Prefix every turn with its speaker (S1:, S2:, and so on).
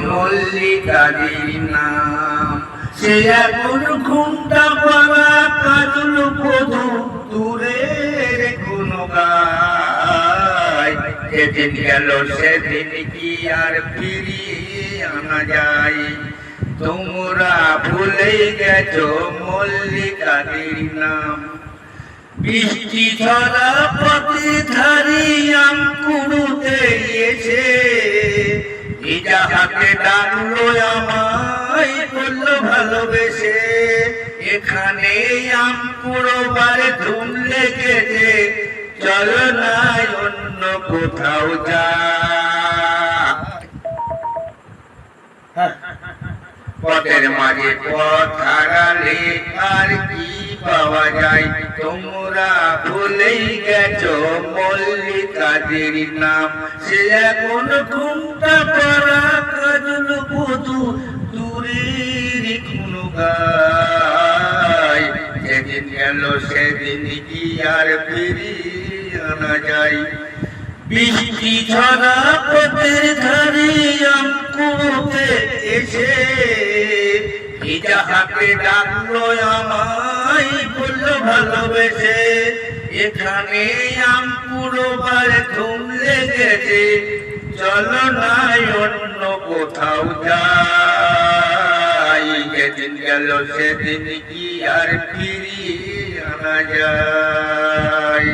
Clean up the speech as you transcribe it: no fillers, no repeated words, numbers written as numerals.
S1: মল্লিকাদের নাম সে এখন ঘুমটা পাড়া কাজল বধু দূরের কোন গায় যেদিন গেল সেদিন কি আর ফিরিয়ে আনা যায় তোমরা ভুলে গেছো মল্লিকাদের নাম বৃষ্টি ঝরা পথে ধারি আমকুড়ুতে এসে ভিজা হাতে ডাকলো আমায় বললো ভালোবেসে এখানে আমকুড়ো বারে ধুম লেগেছে চলো না অন্য কোথাও যা পথের মাঝে পথ হারালে আর কি পাওয়া যায় তোমরা ভুলেই গেছো মল্লিকাদের নাম সে এখন ঘুমটা পাড়া কাজল বধু দূরের কোন গায় যেদিন গেল সেদিন কি আর ফিরিয়ে আনা যায় বৃষ্টি ঝরা পথের ধারে আমকুড়োতে এসে ভিজা হাতে ডাকলো আমায় বললো ভালোবেসে এখানে আমকুড়ো বারে ধুম লেগেছে চলো না অন্য কোথাও যাই যেদিন গেল সেদিন কি আর ফিরিয়ে আনা যায়।